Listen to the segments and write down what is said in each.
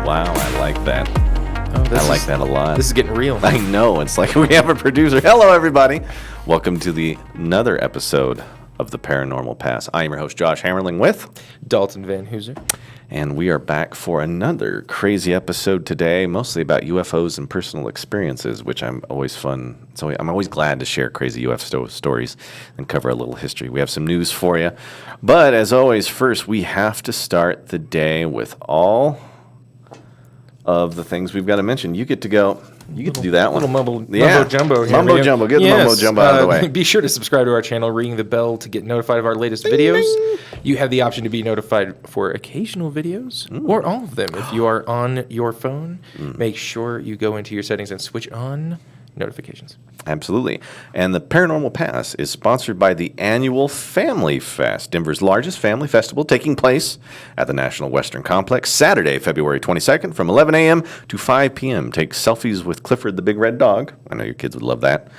Wow, I like that. I like that a lot. This is getting real. I know. It's like we have a producer. Hello, everybody. Welcome to another episode of the Paranormal Pass. I am your host, Josh Hammerling, with Dalton Van Hooser. And we are back for another crazy episode today, mostly about UFOs and personal experiences, which I'm always fun. So I'm always glad to share crazy UFO stories and cover a little history. We have some news for you. But as always, first, we have to start the day with all of the things we've got to mention. You get to go. You get to do that one. Mumbo jumbo. Here, mumbo jumbo. Get the mumbo jumbo out of the way. Be sure to subscribe to our channel, ring the bell to get notified of our latest videos. You have the option to be notified for occasional videos or all of them. If you are on your phone, make sure you go into your settings and switch on notifications. Absolutely. And the Paranormal Pass is sponsored by the annual Family Fest, Denver's largest family festival, taking place at the National Western Complex Saturday, February 22nd from 11 a.m. to 5 p.m. Take selfies with Clifford the Big Red Dog. I know your kids would love that.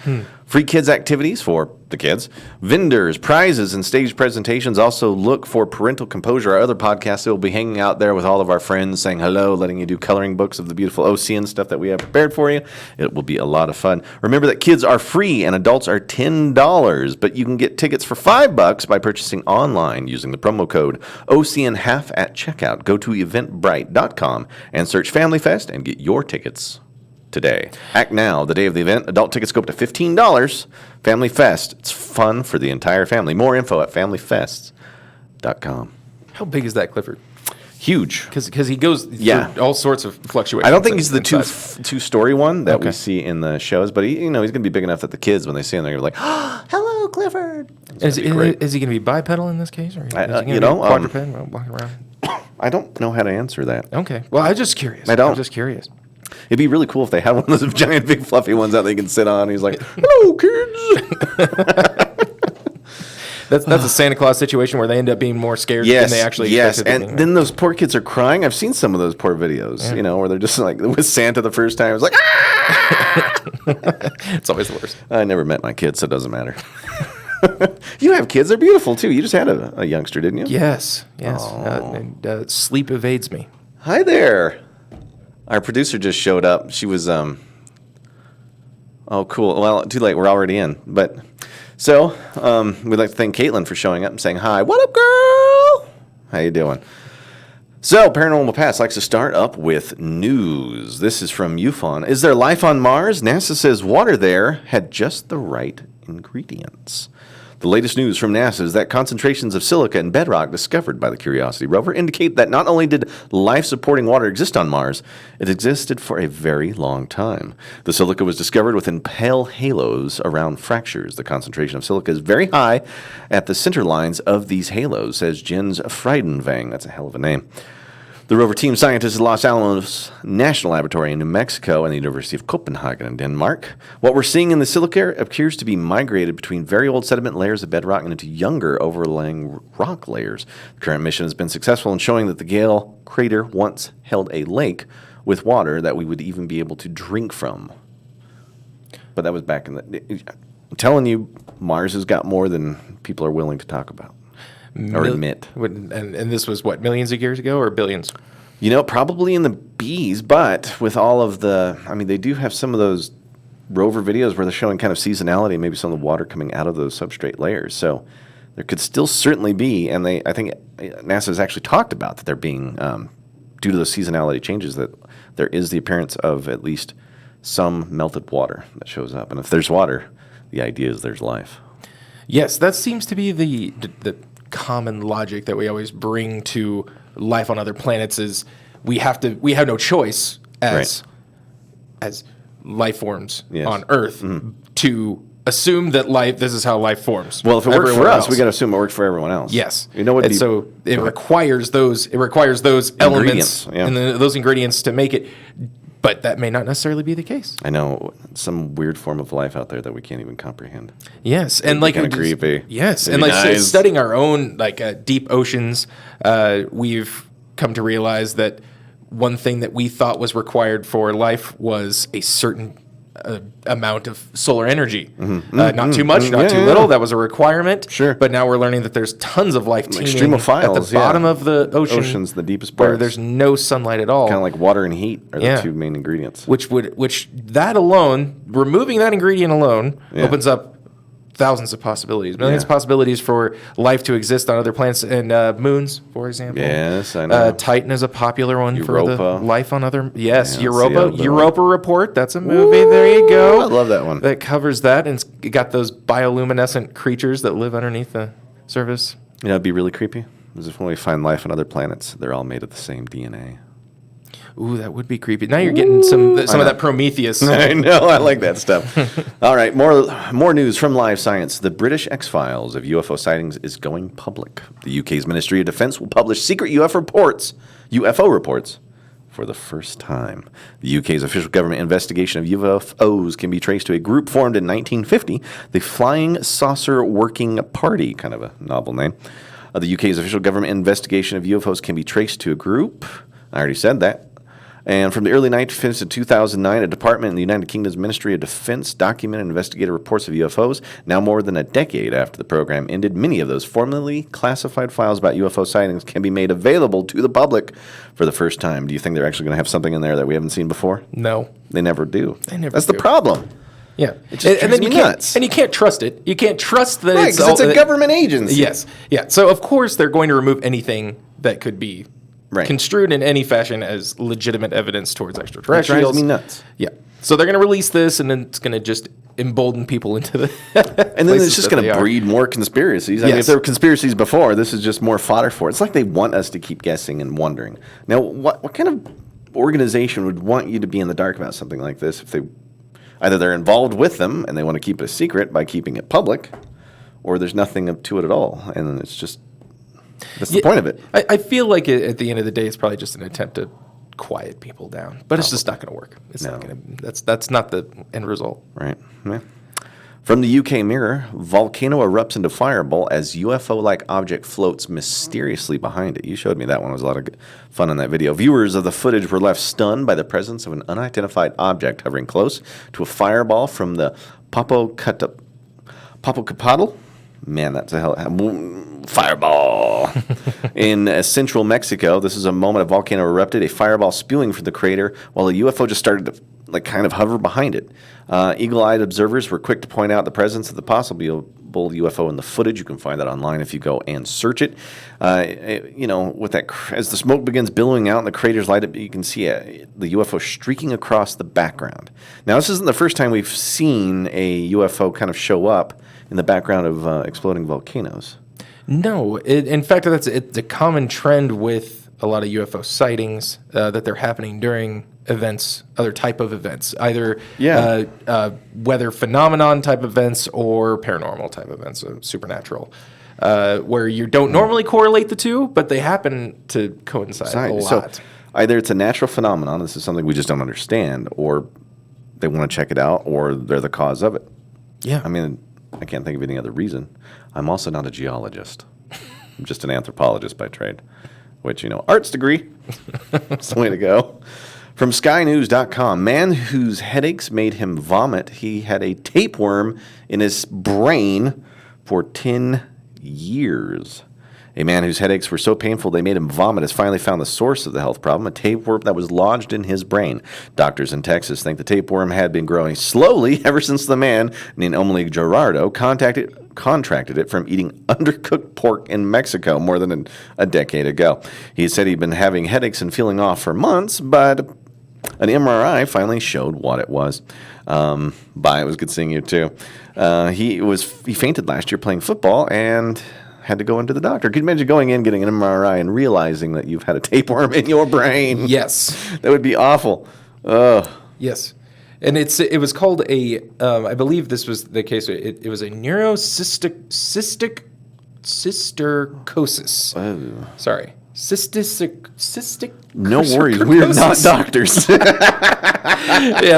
Free kids activities for the kids, vendors, prizes, and stage presentations. Also look for Parental Composure, our other podcast that will be hanging out there with all of our friends, saying hello, letting you do coloring books of the beautiful ocean stuff that we have prepared for you. It will be a lot of fun. Remember that kids are free and adults are $10, but you can get tickets for $5 by purchasing online using the promo code OCN half at checkout. Go to eventbrite.com and search Family Fest and get your tickets today. Act now, the day of the event. Adult tickets go up to $15. Family Fest. It's fun for the entire family. More info at familyfest.com. How big is that Clifford? Huge. Because he goes through all sorts of fluctuations. I don't think he's the two-story one that we see in the shows, but he's going to be big enough that the kids, when they see him, they're like, oh, hello, Clifford. Is he going to be bipedal in this case? Or is he going to be quadruped walking around? I don't know how to answer that. Okay. Well, I'm just curious. I'm just curious. It'd be really cool if they had one of those giant, big, fluffy ones that they can sit on. He's like, hello, kids. That's a Santa Claus situation where they end up being more scared than they actually expected. And then those poor kids are crying. I've seen some of those poor videos, where they're just like, with Santa the first time, it's like, ah! It's always the worst. I never met my kids, so it doesn't matter. You have kids. They're beautiful, too. You just had a youngster, didn't you? Yes. Oh. Sleep evades me. Hi there. Our producer just showed up. She was, oh, cool. Well, too late. We're already in. But, so, we'd like to thank Caitlin for showing up and saying hi. What up, girl? How you doing? So, Paranormal Pass likes to start up with news. This is from UFON. Is there life on Mars? NASA says water there had just the right ingredients. The latest news from NASA is that concentrations of silica in bedrock discovered by the Curiosity rover indicate that not only did life-supporting water exist on Mars, it existed for a very long time. The silica was discovered within pale halos around fractures. The concentration of silica is very high at the center lines of these halos, says Jens Friedenvang. That's a hell of a name. The rover team scientists at Los Alamos National Laboratory in New Mexico and the University of Copenhagen in Denmark. What we're seeing in the silica appears to be migrated between very old sediment layers of bedrock and into younger overlaying rock layers. The current mission has been successful in showing that the Gale crater once held a lake with water that we would even be able to drink from. But that was back in the... I'm telling you, Mars has got more than people are willing to talk about. Or admit. And this was, what, millions of years ago or billions? Probably in the B's, but with all of the... I mean, they do have some of those rover videos where they're showing kind of seasonality, maybe some of the water coming out of those substrate layers. So there could still certainly be, and I think NASA has actually talked about that there being, due to the seasonality changes, that there is the appearance of at least some melted water that shows up. And if there's water, the idea is there's life. Yes, that seems to be the common logic that we always bring to life on other planets is we have no choice as life forms on Earth to assume that this is how life forms. Well, if it works for us, we got to assume it works for everyone else. Yes. So it requires those elements and those ingredients to make it. But that may not necessarily be the case. I know some weird form of life out there that we can't even comprehend. Yes, and like kind of creepy. Yes, and like studying our own deep oceans, we've come to realize that one thing that we thought was required for life was a certain amount of solar energy. Not too much, not too little. That was a requirement. Sure. But now we're learning that there's tons of life teeming Extremophiles, at the bottom of the ocean. Ocean's the deepest where parts. there's no sunlight at all. Kind of like water and heat are the two main ingredients. Which that alone, removing that ingredient alone, opens up thousands of possibilities, millions of possibilities for life to exist on other planets and moons, for example. Yes, I know. Titan is a popular one Europa. for the life on other. Yes, Yeah, Europa Report. That's a movie. There you go. I love that one. That covers that, and it's got those bioluminescent creatures that live underneath the surface. You know, it'd be really creepy. Is if when we find life on other planets, they're all made of the same DNA. Ooh, that would be creepy. Now you're getting some of that Prometheus. I know, I like that stuff. All right, more news from Live Science. The British X-Files of UFO sightings is going public. The UK's Ministry of Defence will publish secret UFO reports for the first time. The UK's official government investigation of UFOs can be traced to a group formed in 1950, the Flying Saucer Working Party, kind of a novel name. The UK's official government investigation of UFOs can be traced to a group. I already said that. And from the early 1950s to 2009, a department in the United Kingdom's Ministry of Defense documented and investigated reports of UFOs. Now more than a decade after the program ended, many of those formerly classified files about UFO sightings can be made available to the public for the first time. Do you think they're actually going to have something in there that we haven't seen before? No. They never do. That's do. the problem. Yeah. It just drives me nuts. And you can't trust it. You can't trust that because it's a government agency. Yes. Yeah. So, of course, they're going to remove anything that could be construed in any fashion as legitimate evidence towards extraterrestrials. It drives me nuts. Yeah. So they're going to release this, and then it's going to just embolden people into the and then it's just going to breed more conspiracies. I mean, if there were conspiracies before, this is just more fodder for it. It's like they want us to keep guessing and wondering. Now, what kind of organization would want you to be in the dark about something like this if either they're involved with them and they want to keep it a secret by keeping it public, or there's nothing to it at all, and it's just... That's the point of it. I feel like at the end of the day, it's probably just an attempt to quiet people down, but it's just not going to work. It's not going to. That's not the end result. Right. Yeah. From the UK Mirror, volcano erupts into fireball as UFO-like object floats mysteriously behind it. You showed me that one. It was a lot of fun in that video. Viewers of the footage were left stunned by the presence of an unidentified object hovering close to a fireball from the Popocatépetl. Man, that's a hell fireball. In central Mexico, this is a moment a volcano erupted, a fireball spewing from the crater, while a UFO just started to kind of hover behind it. Eagle-eyed observers were quick to point out the presence of the possible UFO in the footage. You can find that online if you go and search it. With that, as the smoke begins billowing out and the craters light up, you can see the UFO streaking across the background. Now, this isn't the first time we've seen a UFO kind of show up in the background of exploding volcanoes. No. In fact, it's a common trend with a lot of UFO sightings that they're happening during events, other type of events, either weather phenomenon type events or paranormal type events, supernatural, where you don't normally correlate the two, but they happen to coincide a lot. So either it's a natural phenomenon, this is something we just don't understand, or they want to check it out, or they're the cause of it. Yeah. I mean, I can't think of any other reason. I'm also not a geologist. I'm just an anthropologist by trade, which, arts degree. That's the way to go. From SkyNews.com, man whose headaches made him vomit. He had a tapeworm in his brain for 10 years. A man whose headaches were so painful they made him vomit has finally found the source of the health problem, a tapeworm that was lodged in his brain. Doctors in Texas think the tapeworm had been growing slowly ever since the man named Emily Gerardo contracted it from eating undercooked pork in Mexico more than a decade ago. He said he'd been having headaches and feeling off for months, but an MRI finally showed what it was. Bye, it was good seeing you too. He fainted last year playing football and had to go into the doctor. Could you imagine going in, getting an MRI, and realizing that you've had a tapeworm in your brain? Yes. That would be awful. Ugh. Yes. And it was called I believe this was the case, it was a cystic cysticercosis. Oh. Sorry. Cystic. No worries, we're not doctors. Yeah,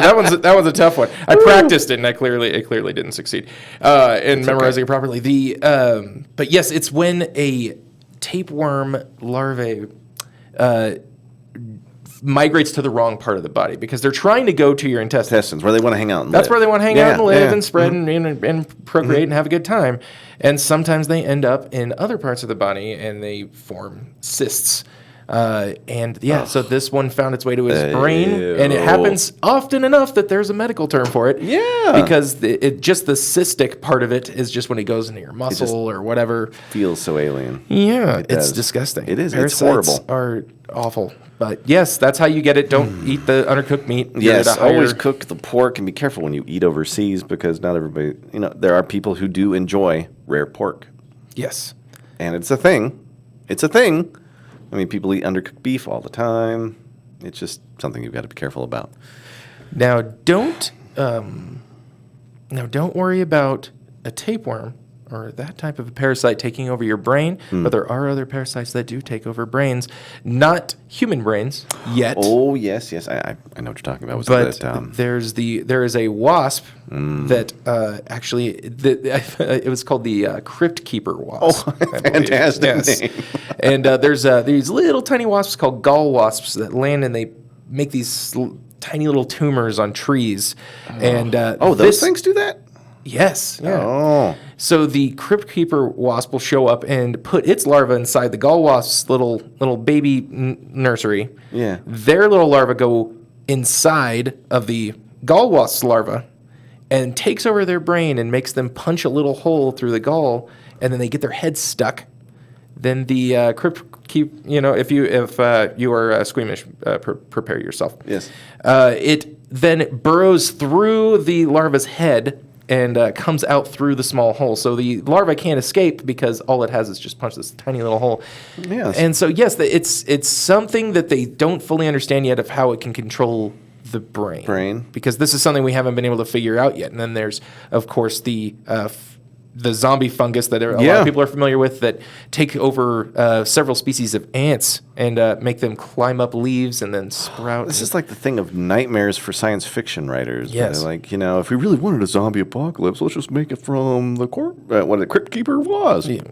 that one's a tough one. I practiced it, and it clearly didn't succeed in memorizing it properly. But yes, it's when a tapeworm larvae migrates to the wrong part of the body because they're trying to go to your intestines. Where they want to hang out and That's live. where they want to hang out and live and spread Mm-hmm. and procreate and have a good time. And sometimes they end up in other parts of the body and they form cysts. So this one found its way to his brain, and it happens often enough that there's a medical term for it. Yeah. Because it just the cystic part of it is just when it goes into your muscle or whatever. Feels so alien. Yeah, it's does. disgusting. It is. Parasites It's horrible. Are awful. But yes, that's how you get it. Don't eat the undercooked meat. You're Yes, at a higher- always cook the pork and be careful when you eat overseas because not everybody, there are people who do enjoy rare pork. Yes. And it's a thing. It's a thing. I mean, people eat undercooked beef all the time. It's just something you've got to be careful about. Now don't worry about a tapeworm or that type of a parasite taking over your brain, but there are other parasites that do take over brains, not human brains yet. Oh, yes. I know what you're talking about. But there is a wasp that it was called the crypt keeper wasp. Oh, fantastic name. And there's these little tiny wasps called gall wasps that land and they make these tiny little tumors on trees. And those things do that? Yes. Yeah. Oh. So the crypt keeper wasp will show up and put its larva inside the gall wasp's little baby nursery. Yeah. Their little larvae go inside of the gall wasp's larva and takes over their brain and makes them punch a little hole through the gall, and then they get their heads stuck. Then the crypt keep if you are squeamish, prepare yourself. Yes. It then burrows through the larva's head and comes out through the small hole. So the larva can't escape because all it has is just punch this tiny little hole. Yes. And so, yes, it's something that they don't fully understand yet of how it can control the brain. Because this is something we haven't been able to figure out yet. And then there's, of course, the zombie fungus that a lot of people are familiar with that take over several species of ants and make them climb up leaves and then sprout. This is like the thing of nightmares for science fiction writers. Yes. They're like, if we really wanted a zombie apocalypse, let's just make it from the what the Crypt Keeper was. Yeah.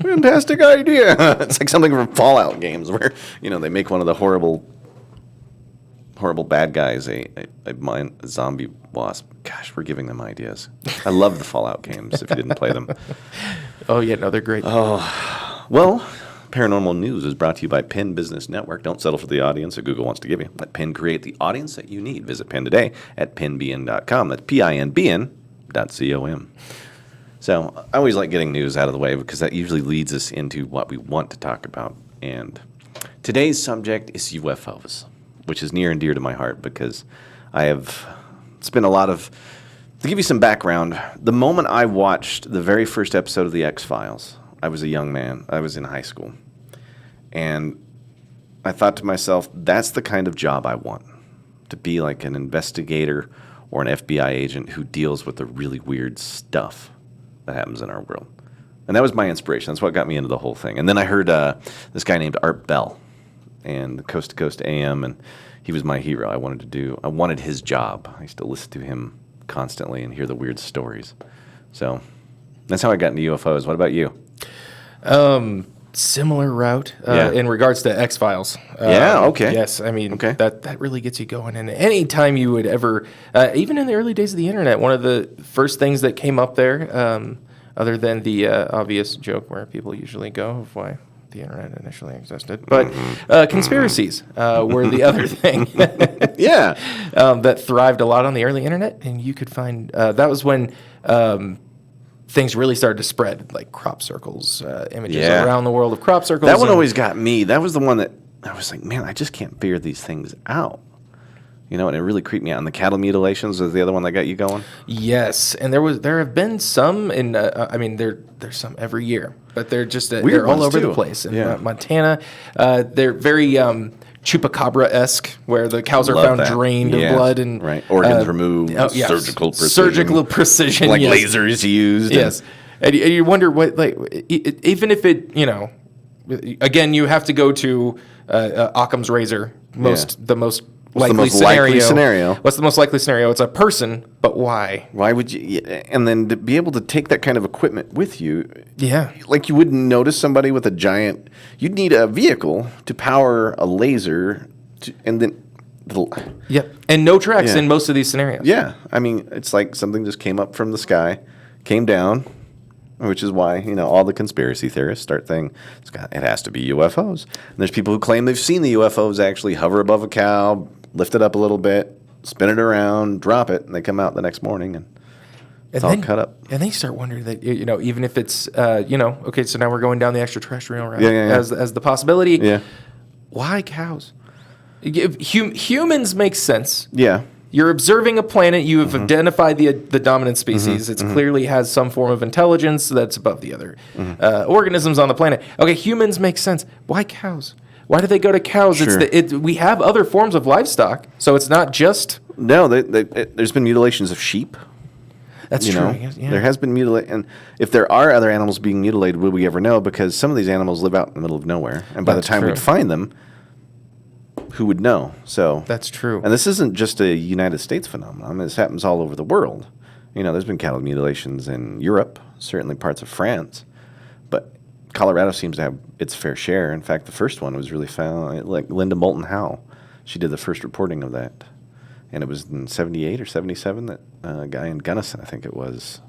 Fantastic idea. It's like something from Fallout games where, they make one of the horrible bad guys a zombie wasp. Gosh, we're giving them ideas. I love the Fallout games if you didn't play them. Oh, yeah, no, they're great. Well, Paranormal News is brought to you by Penn Business Network. Don't settle for the audience that Google wants to give you. Let Penn create the audience that you need. Visit Penn today at pennbn.com. That's PINBN.com. So I always like getting news out of the way because that usually leads us into what we want to talk about. And today's subject is UFOs, which is near and dear to my heart because it's been a lot of, to give you some background, the moment I watched the very first episode of The X-Files, I was a young man. I was in high school. And I thought to myself, that's the kind of job I want, to be like an investigator or an FBI agent who deals with the really weird stuff that happens in our world. And that was my inspiration. That's what got me into the whole thing. And then I heard this guy named Art Bell and Coast to Coast AM, and he was my hero. I wanted his job. I used to listen to him constantly and hear the weird stories. So that's how I got into UFOs. What about you? Similar route in regards to X-Files. Okay. Yes, I mean, that really gets you going. And any time you would ever, even in the early days of the internet, one of the first things that came up there, other than the obvious joke where people usually go of why the internet initially existed, but conspiracies were the other thing. That thrived a lot on the early internet, and you could find that was when things really started to spread, like crop circles, images around the world of crop circles. That one always got me. That was the one that I was like, man, I just can't figure these things out. And it really creeped me out. And the cattle mutilations was the other one that got you going? Yes, and there have been some in. There's some every year, but they're just Weird they're all ones, over too. the place. In Montana, they're very chupacabra-esque, where the cows are Love found that. drained of blood and organs removed, surgical precision, like lasers used. Yes, and you wonder what, like, even if it, again, you have to go to Occam's razor. The most likely scenario. What's the most likely scenario? It's a person, but why? Why would you? And then to be able to take that kind of equipment with you. Yeah. Like you wouldn't notice somebody with a giant. You'd need a vehicle to power a laser And then, Yep. And no tracks Yeah. in most of these scenarios. yeah, I mean, it's like something just came up from the sky, came down, which is why, all the conspiracy theorists start thinking it has to be UFOs. And there's people who claim they've seen the UFOs actually hover above a cow, lift it up a little bit, spin it around, drop it, and they come out the next morning and it's all cut up. And they start wondering that, even if it's, okay, so now we're going down the extraterrestrial route Yeah. as the possibility. Yeah. Why cows? Humans make sense. Yeah. You're observing a planet. You have identified the dominant species. It clearly has some form of intelligence that's above the other organisms on the planet. Okay, humans make sense. Why cows? Why do they go to cows? Sure. We have other forms of livestock, so it's not just... No, there's been mutilations of sheep. That's true. I guess, yeah. There has been mutilation. And if there are other animals being mutilated, will we ever know? Because some of these animals live out in the middle of nowhere. And by the time we'd find them, who would know? So that's true. And this isn't just a United States phenomenon. This happens all over the world. There's been cattle mutilations in Europe, certainly parts of France. But Colorado seems to have its fair share. In fact, the first one was really found, like Linda Moulton Howe. She did the first reporting of that. And it was in 78 or 77 that a guy in Gunnison, I think it was,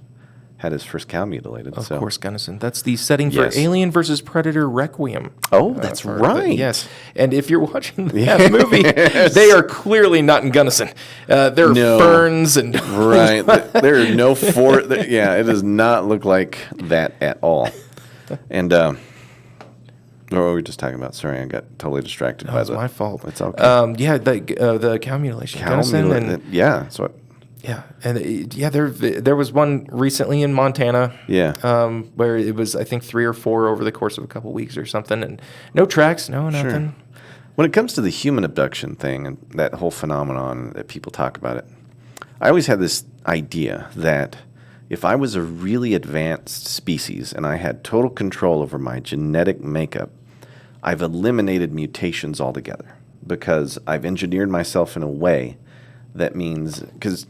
had his first cow mutilated. Of course, Gunnison. That's the setting for Alien versus Predator Requiem. Oh, that's right. Yes. And if you're watching that movie, they are clearly not in Gunnison. There are ferns and... Right. There are no it does not look like that at all. And... what were we just talking about? Sorry, I got totally distracted by that. That was my fault. It's okay. The cow mutilation. That's what... Yeah, and there was one recently in Montana. Yeah. Where it was, I think, 3 or 4 over the course of a couple weeks or something, and no tracks, nothing. Sure. When it comes to the human abduction thing and that whole phenomenon that people talk about it, I always had this idea that if I was a really advanced species and I had total control over my genetic makeup, I've eliminated mutations altogether because I've engineered myself in a way that means, because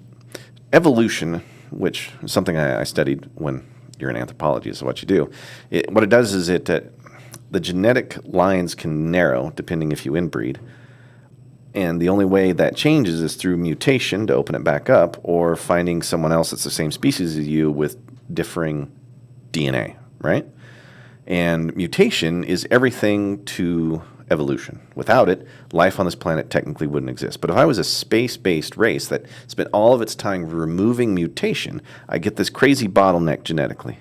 evolution, which is something I studied when you're in anthropology, so what you do, what it does is the genetic lines can narrow depending if you inbreed, and the only way that changes is through mutation to open it back up or finding someone else that's the same species as you with differing DNA, right? And mutation is everything to evolution. Without it, life on this planet technically wouldn't exist. But if I was a space-based race that spent all of its time removing mutation, I get this crazy bottleneck genetically.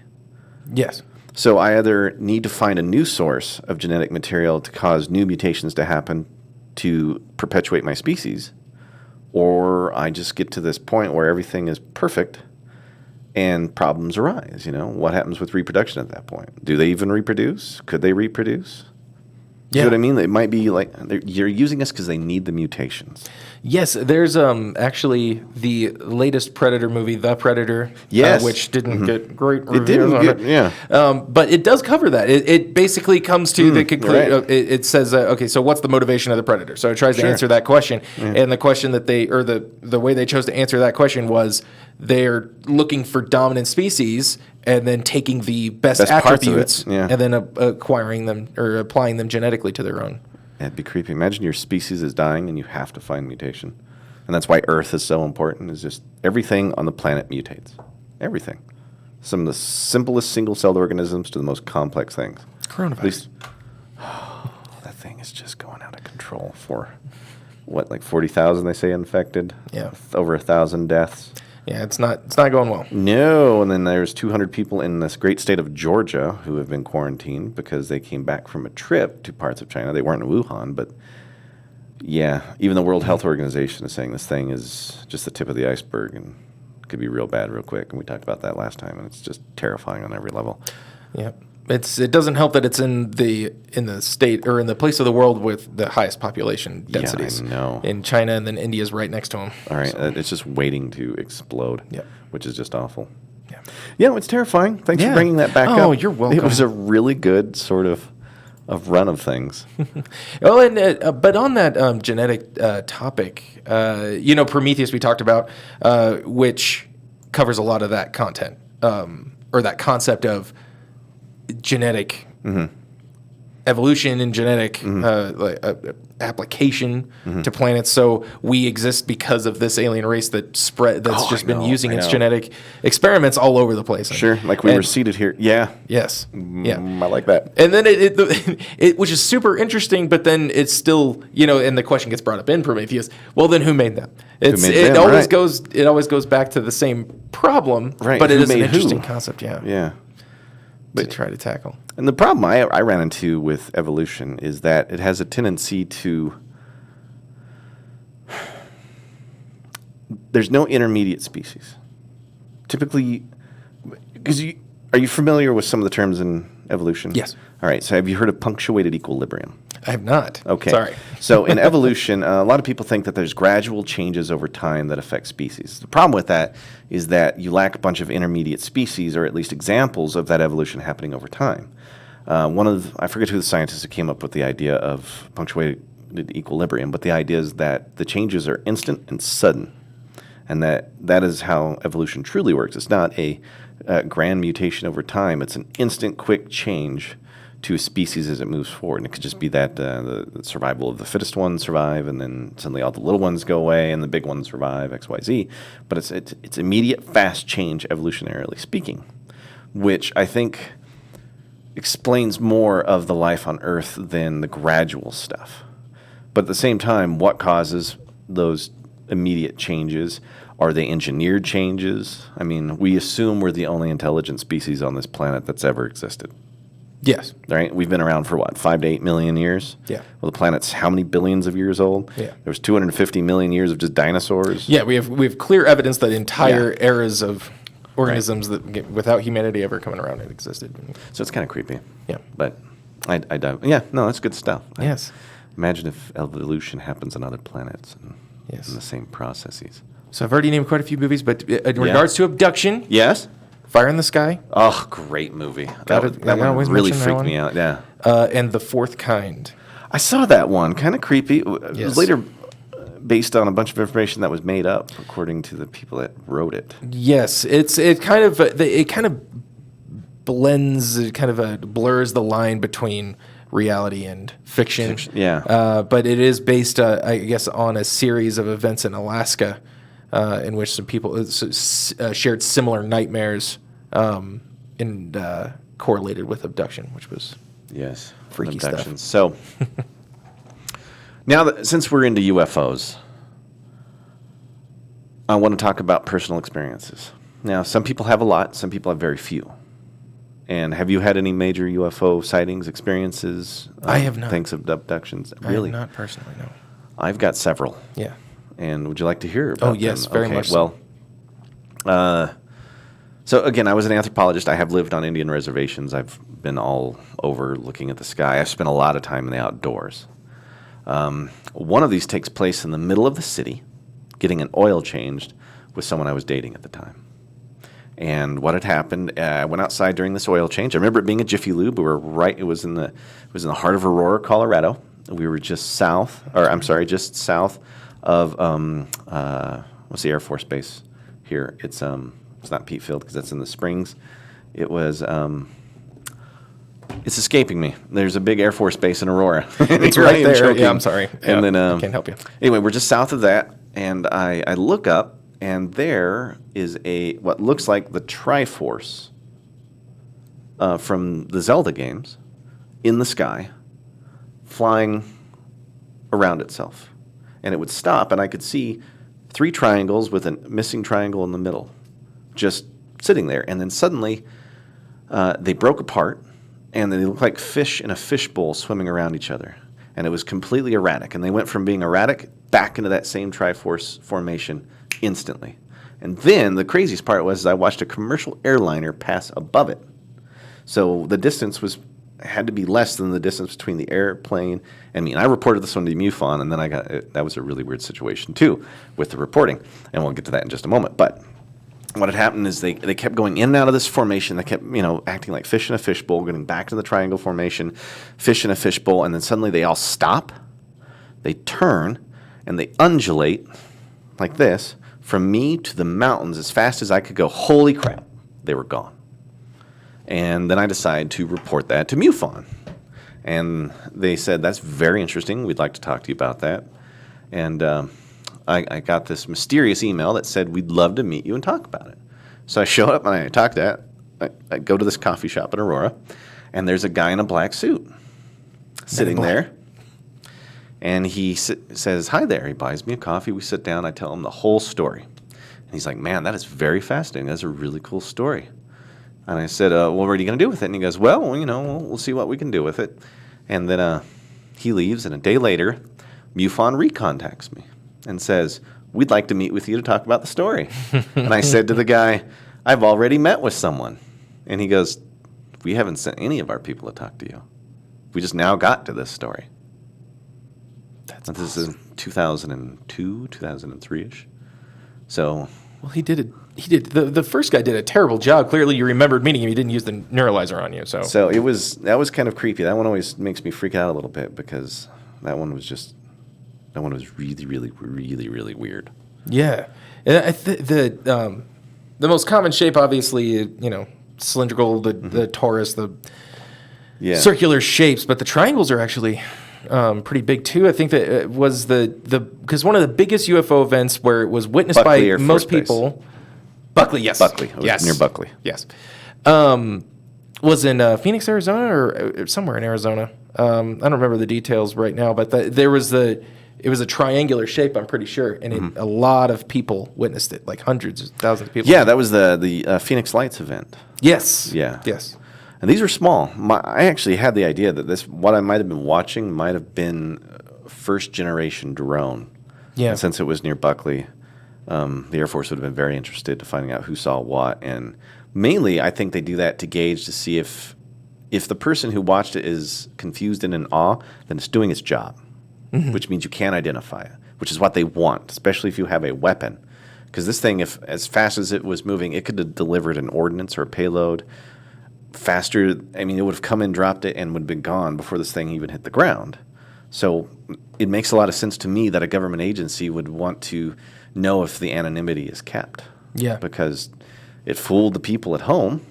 Yes. So I either need to find a new source of genetic material to cause new mutations to happen to perpetuate my species, or I just get to this point where everything is perfect and problems arise. What happens with reproduction at that point? Do they even reproduce? Could they reproduce? You know what I mean? It might be like you're using us because they need the mutations. Yes, there's actually the latest Predator movie, The Predator, which didn't get great reviews on it. Yeah. But it does cover that. It basically comes to the conclusion. Right. It says, okay, so what's the motivation of the Predator? So it tries to answer that question. Yeah. And the question that the way they chose to answer that question was they're looking for dominant species and then taking the best attributes and then acquiring them or applying them genetically to their own. That'd be creepy. Imagine your species is dying and you have to find mutation. And that's why Earth is so important, is just everything on the planet mutates. Everything. Some of the simplest single-celled organisms to the most complex things. Coronavirus. That thing is just going out of control for, 40,000 they say infected? Yeah. Over 1,000 deaths. Yeah, it's not going well. No, and then there's 200 people in this great state of Georgia who have been quarantined because they came back from a trip to parts of China. They weren't in Wuhan, but even the World Health Organization is saying this thing is just the tip of the iceberg and could be real bad real quick. And we talked about that last time, and it's just terrifying on every level. Yeah. It doesn't help that it's in the state or in the place of the world with the highest population densities. Yeah, I know. In China, and then India's right next to them. All right, it's just waiting to explode. Yeah. Which is just awful. Yeah. Yeah, it's terrifying. Thanks for bringing that back up. Oh, you're welcome. It was a really good sort of run of things. But on that genetic topic, Prometheus we talked about, which covers a lot of that content or that concept of genetic evolution and genetic application to planets. So we exist because of this alien race that's just been using its genetic experiments all over the place. Sure, like we were seated here. Yeah. Yes. Yeah. I like that. And then it which is super interesting, but then it's still, and the question gets brought up in Prometheus. Well, then who made them? It always goes back to the same problem, right? But it is an interesting concept. Yeah. Yeah. To try to tackle. And the problem I ran into with evolution is that it has a tendency to... There's no intermediate species. Typically, are you familiar with some of the terms in evolution? Yes. All right, so have you heard of punctuated equilibrium? I have not. Okay. Sorry. So in evolution, a lot of people think that there's gradual changes over time that affect species. The problem with that is that you lack a bunch of intermediate species, or at least examples of that evolution happening over time. I forget who the scientist who came up with the idea of punctuated equilibrium, but the idea is that the changes are instant and sudden, and that is how evolution truly works. It's not a grand mutation over time. It's an instant, quick change to a species as it moves forward. And it could just be that the survival of the fittest ones survive, and then suddenly all the little ones go away, and the big ones survive, X, Y, Z. But it's immediate, fast change, evolutionarily speaking, which I think explains more of the life on Earth than the gradual stuff. But at the same time, what causes those immediate changes? Are they engineered changes? I mean, we assume we're the only intelligent species on this planet that's ever existed. Yes. Right? We've been around for what, 5 to 8 million years? Yeah. Well, the planet's how many billions of years old? Yeah. There was 250 million years of just dinosaurs. Yeah, we have clear evidence that entire eras of organisms that without humanity ever coming around had existed. So it's kind of creepy. Yeah. But I dive. Yeah, no, that's good stuff. Yes. Imagine if evolution happens on other planets and Yes. in the same processes. So I've already named quite a few movies, but in regards to abduction, Yes? Fire in the Sky, Oh, great movie. That one always really mention that freaked one. me out. Yeah. and The Fourth Kind. I saw that one. Kind of creepy. It was Yes. later based on a bunch of information that was made up, according to the people that wrote it. Yes, it kind of blends, it kind of blurs the line between reality and fiction. Yeah. But it is based, I guess, on a series of events in Alaska, in which some people shared similar nightmares, and correlated with abduction, which was Yes. freaky Abductions. So now that since we're into UFOs, I want to talk about personal experiences. Now, some people have a lot, some people have very few. And have you had any major UFO sightings, experiences? I have not. Thanks of abductions. I Really? have not personally, no. I've got several. Yeah. And would you like to hear about them? yes, very much so. Well, so again, I was an anthropologist. I have lived on Indian reservations. I've been all over looking at the sky. I've spent a lot of time in the outdoors. One of these takes place in the middle of the city, getting an oil changed with someone I was dating at the time. And what had happened, I went outside during this oil change. I remember it being a Jiffy Lube. We were it was in the heart of Aurora, Colorado. We were just south of what's the Air Force base here? It's not Pete Field because that's in the Springs. It was it's escaping me. There's a big Air Force base in Aurora. It's right there. Yeah, I'm sorry. And then can't help you. Anyway, we're just south of that, and I look up, and there is what looks like the Triforce from the Zelda games in the sky, flying around itself. And it would stop, and I could see 3 triangles with a missing triangle in the middle, just sitting there. And then suddenly, they broke apart, and they looked like fish in a fishbowl swimming around each other. And it was completely erratic. And they went from being erratic back into that same Triforce formation instantly. And then the craziest part was I watched a commercial airliner pass above it. So the distance had to be less than the distance between the airplane and me. And I reported this one to MUFON, and then that was a really weird situation too with the reporting. And we'll get to that in just a moment. But what had happened is they kept going in and out of this formation. They kept, acting like fish in a fishbowl, getting back to the triangle formation, fish in a fishbowl, and then suddenly they all stop, they turn, and they undulate like this from me to the mountains as fast as I could go. Holy crap, they were gone. And then I decided to report that to MUFON. And they said, that's very interesting. We'd like to talk to you about that. And I got this mysterious email that said, we'd love to meet you and talk about it. So I show up and I talk to that. I go to this coffee shop in Aurora, and there's a guy in a black suit sitting there. And he says, hi there. He buys me a coffee. We sit down. I tell him the whole story. And he's like, man, that is very fascinating. That's a really cool story. And I said, well, what are you going to do with it? And he goes, well, we'll see what we can do with it. And then he leaves, and a day later, MUFON recontacts me and says, we'd like to meet with you to talk about the story. And I said to the guy, I've already met with someone. And he goes, we haven't sent any of our people to talk to you. We just now got to this story. This is in 2002, 2003-ish. So... Well, he did. The first guy did a terrible job. Clearly, you remembered meeting him. He didn't use the neuralizer on you. So that was kind of creepy. That one always makes me freak out a little bit because that one was really, really, really, really weird. Yeah, and the most common shape, obviously, cylindrical, the torus, the circular shapes, but the triangles are actually pretty big too. I think that it was because one of the biggest UFO events where it was witnessed by most people. Buckley, yes. Buckley. Yes. Near Buckley. Yes. Was in Phoenix, Arizona, or somewhere in Arizona. I don't remember the details right now, but it was a triangular shape, I'm pretty sure, and a lot of people witnessed it, like hundreds of thousands of people. Yeah, that was the Phoenix Lights event. Yes. Yeah. Yes. And these were small. I actually had the idea that what I might have been watching might have been first generation drone. Yeah. And since it was near Buckley, the Air Force would have been very interested to finding out who saw what. And mainly, I think they do that to gauge to see if the person who watched it is confused and in awe, then it's doing its job, which means you can't identify it, which is what they want, especially if you have a weapon. Because this thing, if as fast as it was moving, it could have delivered an ordnance or a payload faster. I mean, it would have come in, dropped it, and would have been gone before this thing even hit the ground. So it makes a lot of sense to me that a government agency would want to know if the anonymity is kept. Yeah. Because it fooled the people at home.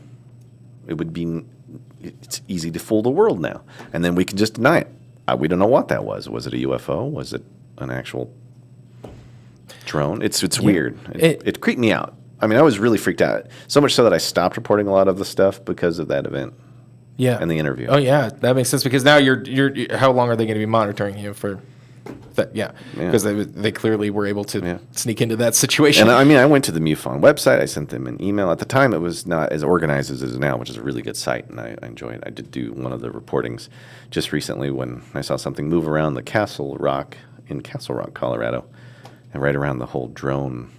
It's easy to fool the world now. And then we can just deny it. We don't know what that was. Was it a UFO? Was it an actual drone? It's weird. It creeped me out. I mean, I was really freaked out. So much so that I stopped reporting a lot of the stuff because of that event. Yeah. And the interview. Oh yeah, that makes sense because now you're how long are they going to be monitoring you for that? Yeah. Because they clearly were able to sneak into that situation. And I mean, I went to the MUFON website. I sent them an email. At the time, it was not as organized as it is now, which is a really good site, and I enjoy it. I did do one of the reportings just recently when I saw something move around the Castle Rock in Castle Rock, Colorado, and right around the whole drone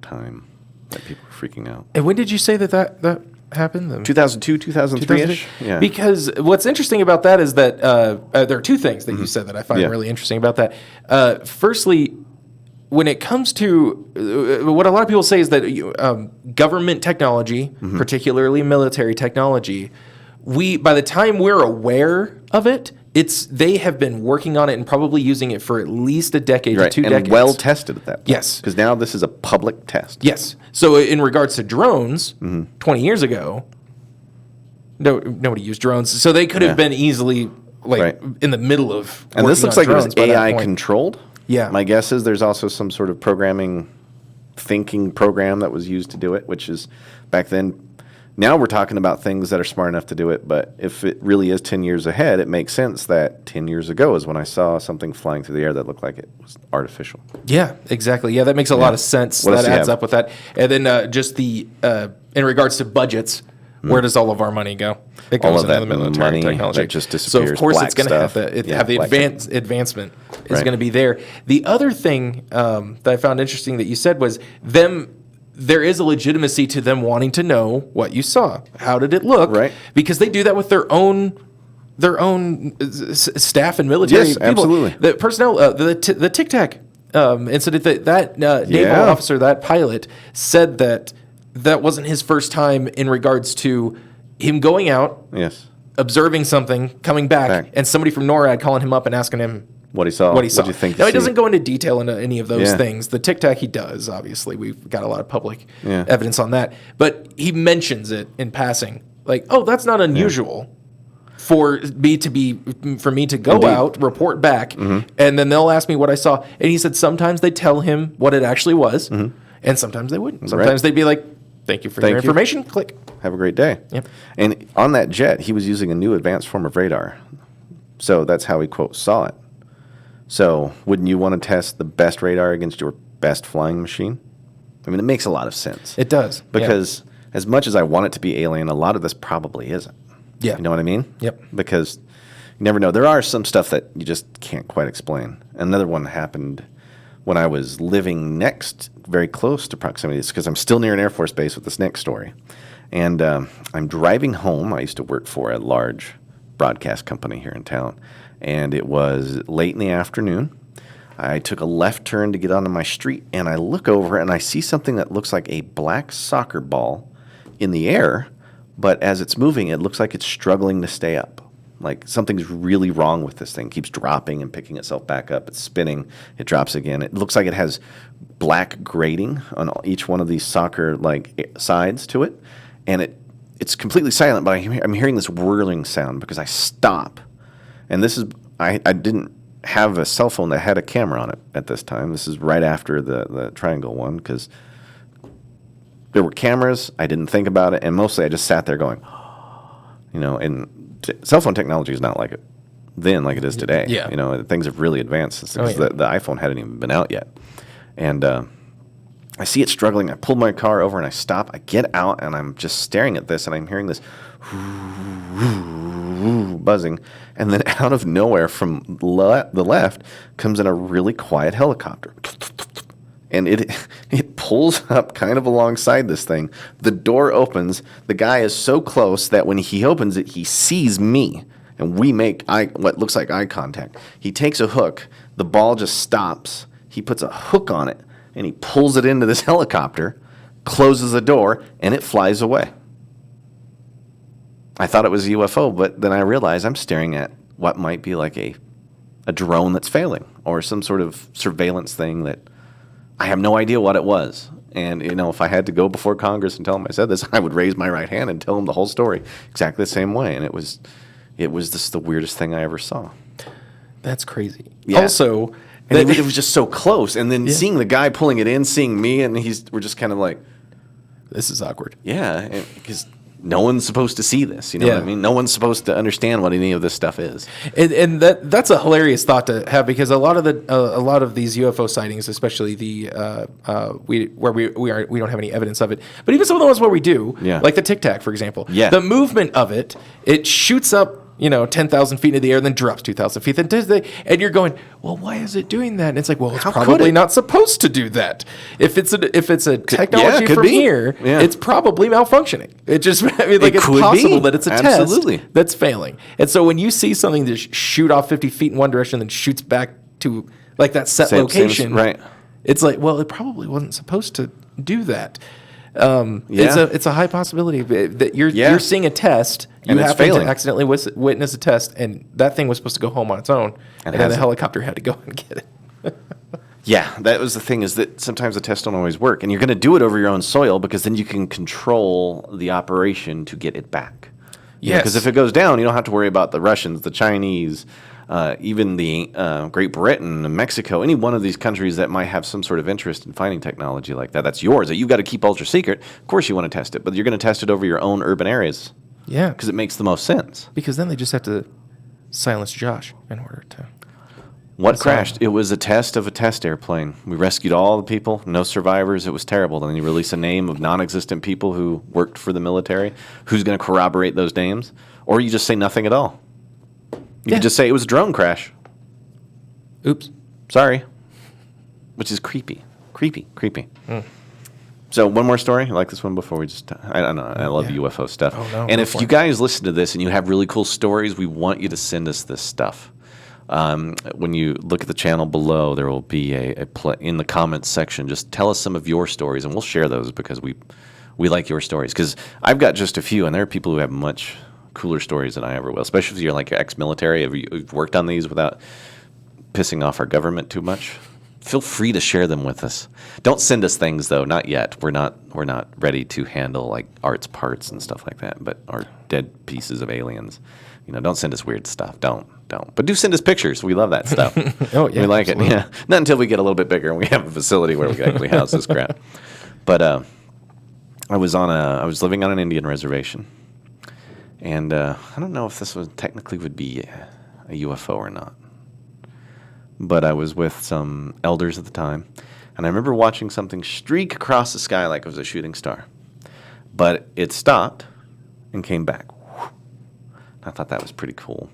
time that people were freaking out. And when did you say that happened? 2002, 2003-ish? Yeah. Because what's interesting about that is that there are two things that you said that I find really interesting about that. Firstly, when it comes to what a lot of people say is that government technology, particularly military technology, by the time we're aware of it, they have been working on it and probably using it for at least a decade to 2 decades. And well tested at that point. Yes. Because now this is a public test. Yes. So in regards to drones, 20 years ago, nobody used drones. So they could have been easily in the middle of and this looks like it was AI controlled. Yeah. My guess is there's also some sort of thinking program that was used to do it, which is back then. Now we're talking about things that are smart enough to do it, but if it really is 10 years ahead, it makes sense that 10 years ago is when I saw something flying through the air that looked like it was artificial. Yeah, exactly. Yeah, that makes a lot of sense. That adds up with that. And then just in regards to budgets, where does all of our money go? It goes into the military technology. That just disappears. So of course it's going to have the advancement is going to be there. The other thing that I found interesting that you said was there is a legitimacy to them wanting to know what you saw. How did it look? Right. Because they do that with their own staff and military people. Absolutely. The personnel, the Tic Tac incident, that naval officer, that pilot, said that wasn't his first time in regards to him going out, observing something, coming back, and somebody from NORAD calling him up and asking him what he saw. What do you think? Now, he doesn't go into detail into any of those things. The Tic Tac he does, obviously. We've got a lot of public evidence on that. But he mentions it in passing. Like, oh, that's not unusual for me to go Indeed. out, report back, and then they'll ask me what I saw. And he said sometimes they tell him what it actually was, and sometimes they wouldn't. Sometimes they'd be like, "Thank you for your information." Click. Have a great day. Yep. And on that jet, he was using a new advanced form of radar. So that's how he, quote, saw it. So wouldn't you want to test the best radar against your best flying machine? I mean, it makes a lot of sense. It does. Because as much as I want it to be alien, a lot of this probably isn't. Yeah. You know what I mean? Yep. Because you never know. There are some stuff that you just can't quite explain. Another one happened when I was living very close to proximity. It's because I'm still near an Air Force base with this next story. And I'm driving home. I used to work for a large broadcast company here in town. And it was late in the afternoon. I took a left turn to get onto my street, and I look over and I see something that looks like a black soccer ball in the air, but as it's moving, it looks like it's struggling to stay up. Like something's really wrong with this thing. It keeps dropping and picking itself back up. It's spinning. It drops again. It looks like it has black grating on each one of these soccer sides to it, and it's completely silent. But I'm hearing this whirling sound because I stop, and this is I didn't have a cell phone that had a camera on it at this time. This is right after the triangle one because there were cameras. I didn't think about it, and mostly I just sat there going, and cell phone technology is not like it then like it is today. Yeah. Things have really advanced since the iPhone hadn't even been out yet. And I see it struggling. I pull my car over and I stop. I get out and I'm just staring at this and I'm hearing this buzzing. And then out of nowhere from the left comes in a really quiet helicopter. And it pulls up kind of alongside this thing. The door opens. The guy is so close that when he opens it, he sees me. And we make what looks like eye contact. He takes a hook. The ball just stops. He puts a hook on it, and he pulls it into this helicopter, closes the door, and it flies away. I thought it was a UFO, but then I realized I'm staring at what might be like a drone that's failing or some sort of surveillance thing that I have no idea what it was. And, if I had to go before Congress and tell them I said this, I would raise my right hand and tell them the whole story exactly the same way. And it was just the weirdest thing I ever saw. That's crazy. Yeah. Also, and it was just so close. And then seeing the guy pulling it in, seeing me, and we're just kind of like, this is awkward. Yeah, because no one's supposed to see this. You know what I mean? No one's supposed to understand what any of this stuff is. And that's a hilarious thought to have because a lot of these UFO sightings, especially we don't have any evidence of it, but even some of the ones where we do, like the Tic Tac, for example, the movement of it shoots up 10,000 feet into the air, and then drops 2,000 feet. And you're going, well, why is it doing that? And it's like, well, it's probably not supposed to do that. If it's a technology from here, it's probably malfunctioning. It just, it's possible that it's a test that's failing. And so when you see something just shoot off 50 feet in one direction and then shoots back to like that set location, right? It's like, well, it probably wasn't supposed to do that. It's a high possibility that you're seeing a test. You happen to accidentally witness a test, and that thing was supposed to go home on its own, and then the helicopter had to go and get it. Yeah, that was the thing is that sometimes the tests don't always work, and you're going to do it over your own soil because then you can control the operation to get it back. Yes. Because if it goes down, you don't have to worry about the Russians, the Chinese, even the Great Britain and Mexico, any one of these countries that might have some sort of interest in finding technology like that. That's yours that you've got to keep ultra secret. Of course you want to test it, but you're going to test it over your own urban areas. Yeah. Because it makes the most sense. Because then they just have to silence Josh in order to... What crashed? It was a test of a test airplane. We rescued all the people, no survivors. It was terrible. Then you release a name of non-existent people who worked for the military. Who's going to corroborate those names? Or you just say nothing at all. You could just say it was a drone crash. Oops. Sorry. Which is creepy. Creepy. Mm. So one more story. I like this one before we just... I don't know. I love UFO stuff. Oh, no, and if you guys listen to this and you have really cool stories, we want you to send us this stuff. When you look at the channel below, there will be in the comments section. Just tell us some of your stories, and we'll share those because we like your stories. Because I've got just a few, and there are people who have much cooler stories than I ever will. Especially if you're like ex-military, if you've worked on these without pissing off our government too much. Feel free to share them with us. Don't send us things though, not yet. We're not ready to handle like arts parts and stuff like that. But our dead pieces of aliens. don't send us weird stuff. Don't. But do send us pictures. We love that stuff. Oh, yeah. We like absolutely. it. Yeah. Not until we get a little bit bigger and we have a facility where we can actually house this crap. But I was living on an Indian reservation. And I don't know if this technically would be a UFO or not. But I was with some elders at the time. And I remember watching something streak across the sky like it was a shooting star. But it stopped and came back. I thought that was pretty cool.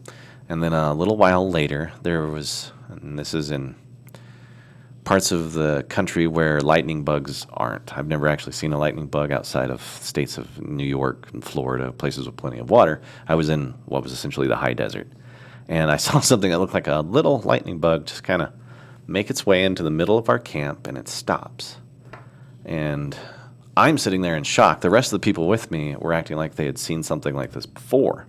And then a little while later, there was, and this is in parts of the country where lightning bugs aren't. I've never actually seen a lightning bug outside of states of New York and Florida, places with plenty of water. I was in what was essentially the high desert. And I saw something that looked like a little lightning bug just kind of make its way into the middle of our camp, and it stops. And I'm sitting there in shock. The rest of the people with me were acting like they had seen something like this before.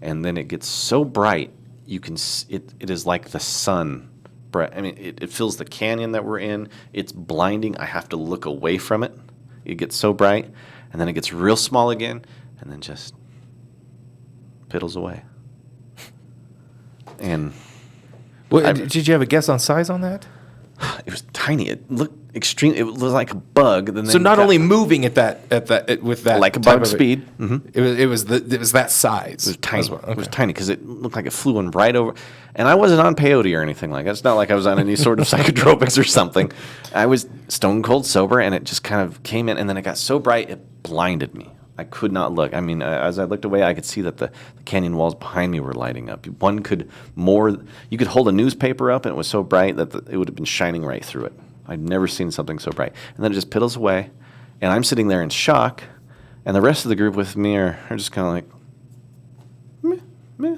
And then it gets so bright, you can it is like the sun. I mean, it fills the canyon that we're in. It's blinding. I have to look away from it. It gets so bright, and then it gets real small again, and then just piddles away. And Did you have a guess on size on that? it was tiny. It looked extreme. It was like a bug. So not only moving with that like a type bug of speed. Mm-hmm. It was that size. It was tiny. As well. Okay. It was tiny because it looked like it flew in right over. And I wasn't on peyote or anything like that. It's not like I was on any sort of psychotropics or something. I was stone cold sober, and it just kind of came in, and then it got so bright it blinded me. I could not look. I mean, as I looked away, I could see that the canyon walls behind me were lighting up. You could hold a newspaper up, and it was so bright that it would have been shining right through it. I'd never seen something so bright. And then it just piddles away, and I'm sitting there in shock, and the rest of the group with me are just kind of like, meh, meh.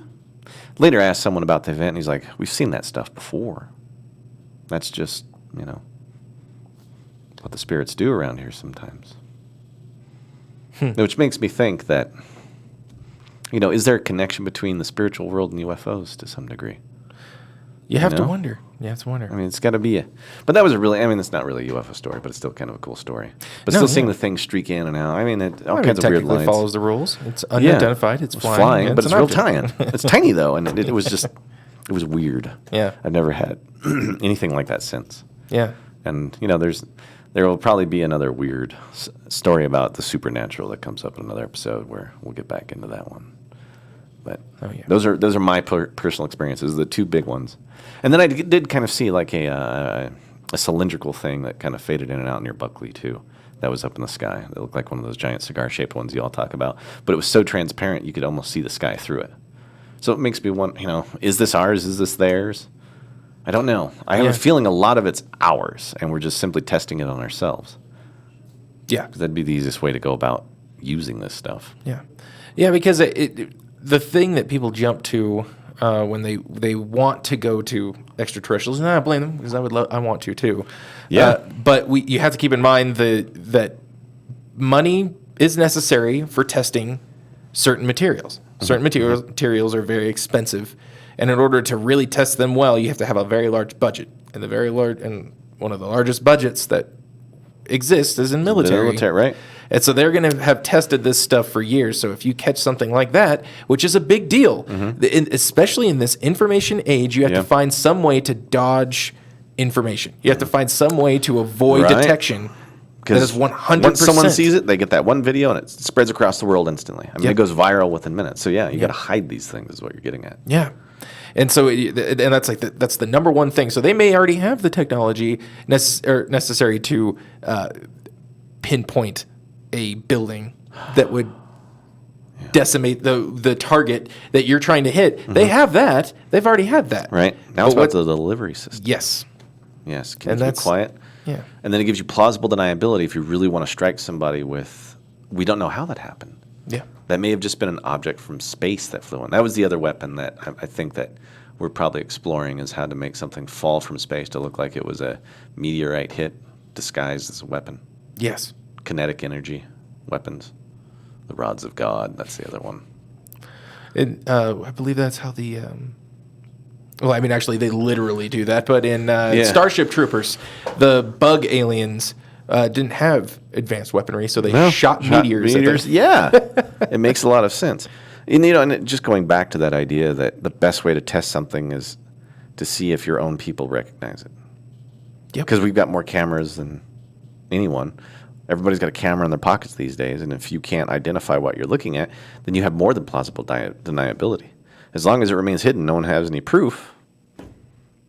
Later, I asked someone about the event, and he's like, we've seen that stuff before. That's just, what the spirits do around here sometimes. Which makes me think that, is there a connection between the spiritual world and UFOs to some degree? You have to wonder. I mean, it's got to be but that was it's not really a UFO story, but it's still kind of a cool story. But still seeing the thing streak in and out. I mean, all kinds of weird lines. It follows the rules. It's unidentified. It's flying, but it's real tiny. It's tiny though, and it was just, it was weird. Yeah. I've never had anything like that since. Yeah. And there will probably be another weird story about the supernatural that comes up in another episode where we'll get back into that one. But those are my personal experiences, the two big ones. And then I did kind of see like a cylindrical thing that kind of faded in and out near Buckley too. That was up in the sky. It looked like one of those giant cigar-shaped ones you all talk about. But it was so transparent you could almost see the sky through it. So it makes me wonder, is this ours? Is this theirs? I don't know. I have a feeling a lot of it's ours, and we're just simply testing it on ourselves. Yeah. Because that'd be the easiest way to go about using this stuff. Yeah. Yeah, because the thing that people jump to when they want to go to extraterrestrials, and I blame them because I want to too. Yeah. But you have to keep in mind that money is necessary for testing certain materials. Mm-hmm. Certain materials are very expensive. And in order to really test them well, you have to have a very large budget. And one of the largest budgets that exists is in military. Military, right? And so they're going to have tested this stuff for years. So if you catch something like that, which is a big deal, especially in this information age, you have to find some way to dodge information. You have to find some way to avoid detection. That is 100%. Once someone sees it, they get that one video, and it spreads across the world instantly. I mean, it goes viral within minutes. So you got to hide these things is what you're getting at. Yeah. And so, that's that's the number one thing. So they may already have the technology necessary to pinpoint a building that would decimate the target that you're trying to hit. They have that. They've already had that. Right. Now it's about the delivery system. Yes. Yes. Can you keep quiet? Yeah. And then it gives you plausible deniability if you really want to strike somebody with, we don't know how that happened. Yeah. That may have just been an object from space that flew in. That was the other weapon that I think that we're probably exploring, is how to make something fall from space to look like it was a meteorite hit disguised as a weapon. Yes. Kinetic energy weapons. The rods of God, that's the other one. And I believe that's how the... well, I mean, actually, they literally do that. But in Starship Troopers, the bug aliens... didn't have advanced weaponry, so they shot meteors. Yeah, it makes a lot of sense. And, and just going back to that idea that the best way to test something is to see if your own people recognize it. Yep. Because we've got more cameras than anyone. Everybody's got a camera in their pockets these days, and if you can't identify what you're looking at, then you have more than plausible deniability. As long as it remains hidden, no one has any proof,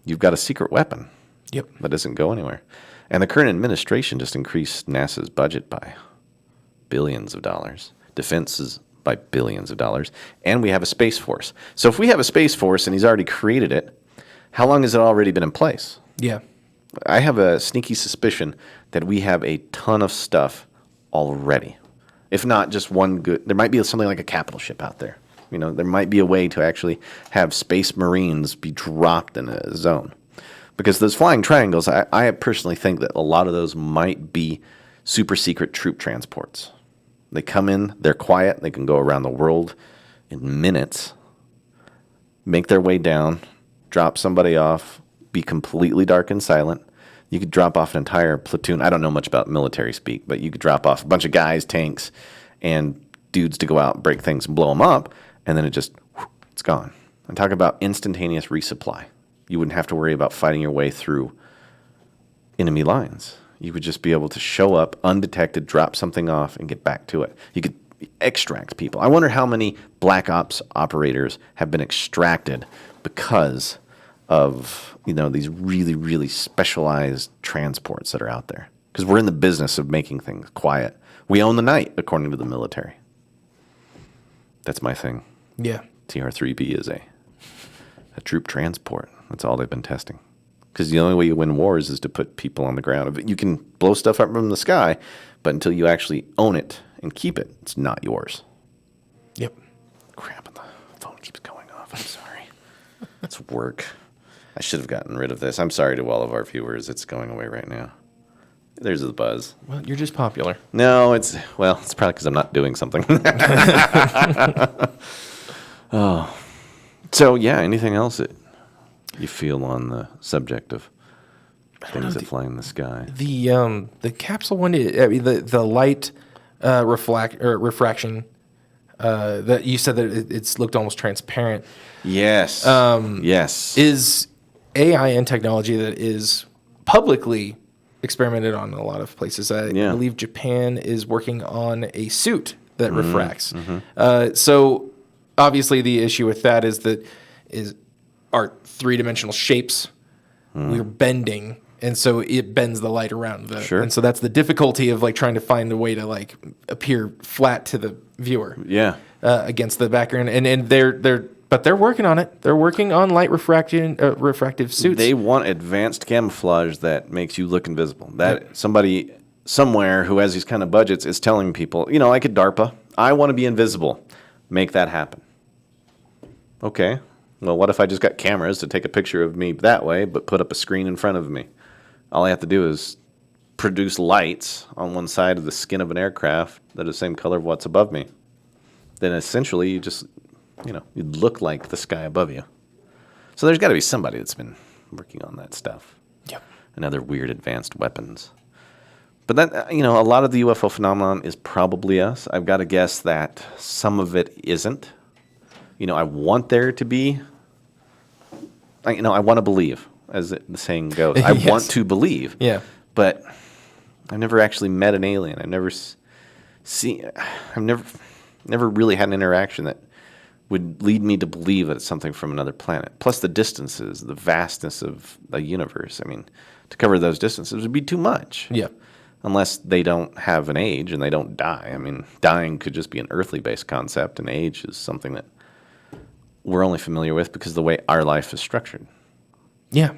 you've got a secret weapon. Yep. That doesn't go anywhere. And the current administration just increased NASA's budget by billions of dollars. Defense is by billions of dollars. And we have a Space Force. So if we have a Space Force and he's already created it, how long has it already been in place? Yeah. I have a sneaky suspicion that we have a ton of stuff already. If not just one good, there might be something like a capital ship out there. There might be a way to actually have space marines be dropped in a zone. Because those flying triangles, I personally think that a lot of those might be super secret troop transports. They come in, they're quiet, they can go around the world in minutes, make their way down, drop somebody off, be completely dark and silent. You could drop off an entire platoon. I don't know much about military speak, but you could drop off a bunch of guys, tanks, and dudes to go out, break things, and blow them up, and then it's gone. I'm talking about instantaneous resupply. You wouldn't have to worry about fighting your way through enemy lines. You would just be able to show up undetected, drop something off, and get back to it. You could extract people. I wonder how many Black Ops operators have been extracted because of these really, really specialized transports that are out there. Because we're in the business of making things quiet. We own the night, according to the military. That's my thing. Yeah. TR-3B is a troop transport. That's all they've been testing. Because the only way you win wars is to put people on the ground. You can blow stuff up from the sky, but until you actually own it and keep it, it's not yours. Yep. Crap, the phone keeps going off. I'm sorry. It's work. I should have gotten rid of this. I'm sorry to all of our viewers. It's going away right now. There's the buzz. Well, you're just popular. No, it's probably because I'm not doing something. Oh. So, yeah, anything else that you feel on the subject of things that fly in the sky? The capsule one, the light refraction, that you said that it's looked almost transparent. Yes. Yes. Is AI and technology that is publicly experimented on in a lot of places. I believe Japan is working on a suit that refracts. Mm-hmm. So obviously the issue with that is our three-dimensional shapes. We're bending, and so it bends the light around. Sure. And so that's the difficulty of trying to find a way to appear flat to the viewer. Yeah. Against the background, and they're working on it. They're working on light refractive suits. They want advanced camouflage that makes you look invisible. That somebody somewhere who has these kind of budgets is telling people, like at DARPA, I want to be invisible. Make that happen. Okay. Well, what if I just got cameras to take a picture of me that way, but put up a screen in front of me? All I have to do is produce lights on one side of the skin of an aircraft that are the same color of what's above me. Then essentially you just, you'd look like the sky above you. So there's got to be somebody that's been working on that stuff. Yep. And other weird advanced weapons. But that, a lot of the UFO phenomenon is probably us. I've got to guess that some of it isn't. I want there to be, I want to believe, as the saying goes. I Yes. want to believe. Yeah. But I've never actually met an alien. I've never really had an interaction that would lead me to believe that it's something from another planet. Plus the distances, the vastness of the universe. I mean, to cover those distances would be too much. Yeah. Unless they don't have an age and they don't die. I mean, dying could just be an earthly-based concept, and age is something that we're only familiar with because of the way our life is structured. Yeah.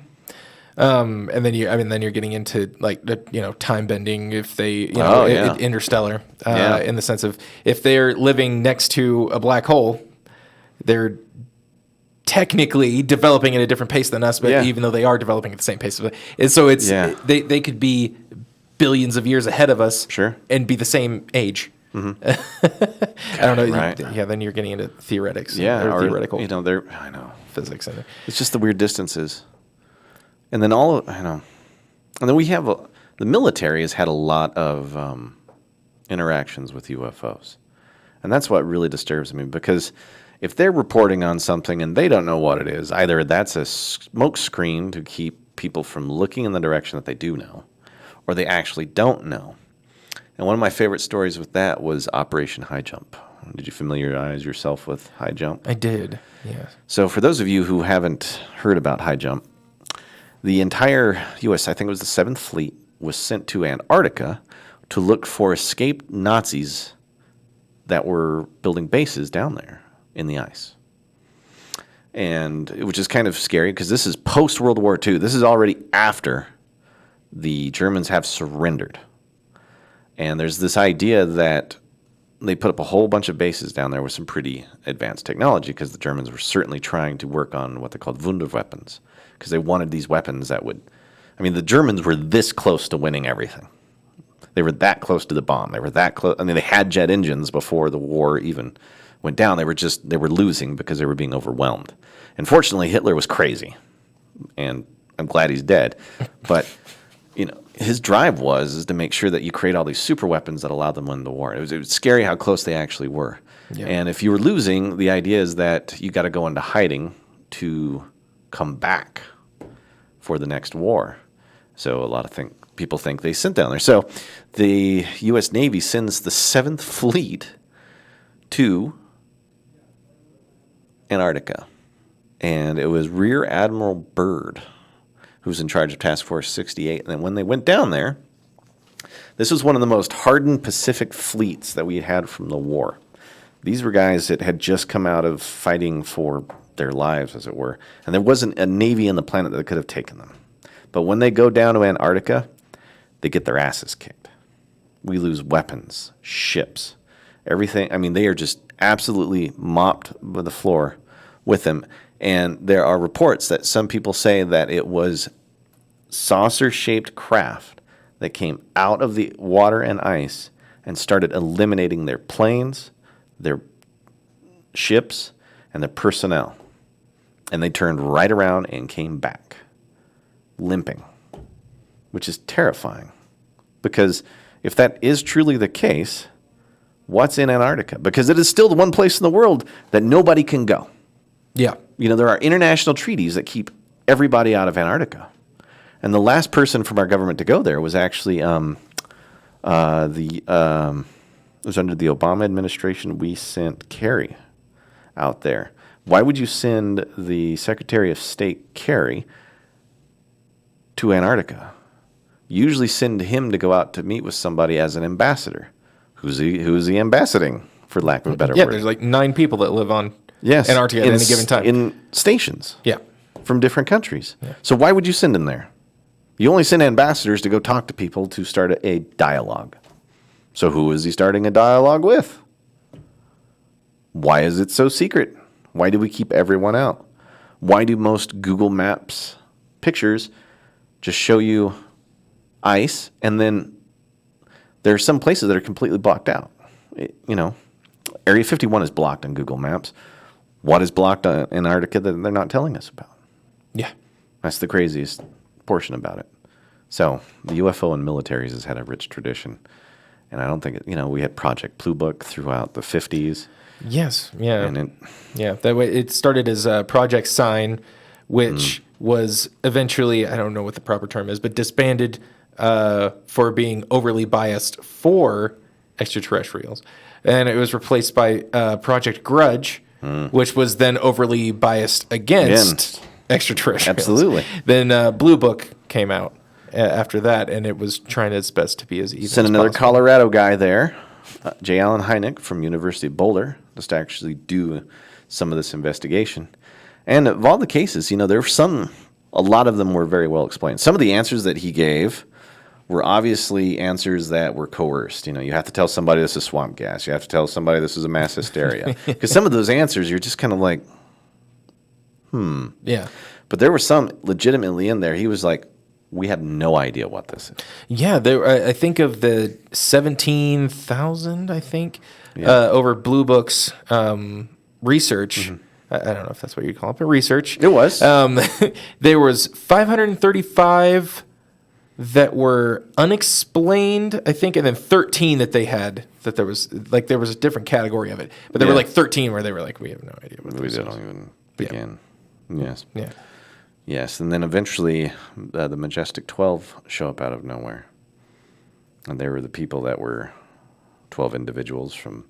And then you're getting into time bending if they, interstellar, in the sense of if they're living next to a black hole, they're technically developing at a different pace than us, but even though they are developing at the same pace, and so it's they could be billions of years ahead of us, and be the same age. Mm-hmm. I don't know. Right. Then you're getting into theoretics. Or theoretical. I know physics in there. It's just the weird distances, and then and then we have the military has had a lot of interactions with UFOs. And that's what really disturbs me, because if they're reporting on something and they don't know what it is, either that's a smoke screen to keep people from looking in the direction that they do know, or they actually don't know. And one of my favorite stories with that was Operation Highjump. Did you familiarize yourself with Highjump? I did, yes. So for those of you who haven't heard about Highjump, the entire U.S., I think it was the 7th Fleet, was sent to Antarctica to look for escaped Nazis that were building bases down there in the ice. And which is kind of scary, because this is post-World War II. This is already after the Germans have surrendered. And there's this idea that they put up a whole bunch of bases down there with some pretty advanced technology, because the Germans were certainly trying to work on what they called Wunderweapons, because they wanted these weapons that would... I mean, the Germans were this close to winning everything. They were that close to the bomb. They were that close. I mean, they had jet engines before the war even went down. They were losing because they were being overwhelmed. And fortunately, Hitler was crazy, and I'm glad he's dead. But his drive is to make sure that you create all these super weapons that allow them to win the war. It was scary how close they actually were. Yeah. And if you were losing, the idea is that you got to go into hiding to come back for the next war. So a lot of people think they sent down there. So the U.S. Navy sends the 7th Fleet to Antarctica. And it was Rear Admiral Byrd who was in charge of Task Force 68. And then when they went down there, this was one of the most hardened Pacific fleets that we had from the war. These were guys that had just come out of fighting for their lives, as it were. And there wasn't a Navy on the planet that could have taken them. But when they go down to Antarctica, they get their asses kicked. We lose weapons, ships, everything. I mean, they are just absolutely mopped with the floor with them. And there are reports that some people say that it was saucer-shaped craft that came out of the water and ice and started eliminating their planes, their ships, and their personnel. And they turned right around and came back, limping, which is terrifying. Because if that is truly the case, what's in Antarctica? Because it is still the one place in the world that nobody can go. Yeah. There are international treaties that keep everybody out of Antarctica. And the last person from our government to go there was actually it was under the Obama administration. We sent Kerry out there. Why would you send the Secretary of State Kerry to Antarctica? You usually send him to go out to meet with somebody as an ambassador. Who's he ambassading, for lack of a better word? Yeah, there's like 9 people that live on Antarctica at any given time. In stations. Yeah. From different countries. Yeah. So why would you send him there? You only send ambassadors to go talk to people to start a dialogue. So who is he starting a dialogue with? Why is it so secret? Why do we keep everyone out? Why do most Google Maps pictures just show you ice, and then there are some places that are completely blocked out? Area 51 is blocked on Google Maps. What is blocked on Antarctica that they're not telling us about? Yeah. That's the craziest portion about it. So the UFO and militaries has had a rich tradition. And I don't think, we had Project Blue Book throughout the 50s. Yes. Yeah. And that way it started as Project Sign, which was eventually, I don't know what the proper term is, but disbanded for being overly biased for extraterrestrials. And it was replaced by Project Grudge, which was then overly biased against extraterrestrials. Absolutely. Then Blue Book came out after that, and it was trying its best to be as even Sent as another possible. Colorado guy there, J. Allen Hynek from University of Boulder, just to actually do some of this investigation. And of all the cases, there were a lot of them were very well explained. Some of the answers that he gave were obviously answers that were coerced. You have to tell somebody this is swamp gas. You have to tell somebody this is a mass hysteria. Because some of those answers, you're just kind of like, Yeah. But there were some legitimately in there. He was like, we have no idea what this is. Yeah, I think of the 17,000, over Blue Book's research. I don't know if that's what you call it, but research. It was. There was 535 that were unexplained, I think, and then 13 that they had that there was a different category of it. But there were like 13 where they were like, we have no idea what this is. We don't even begin. Yeah. Yes. Yeah. Yes, and then eventually the Majestic 12 show up out of nowhere. And they were the people that were 12 individuals from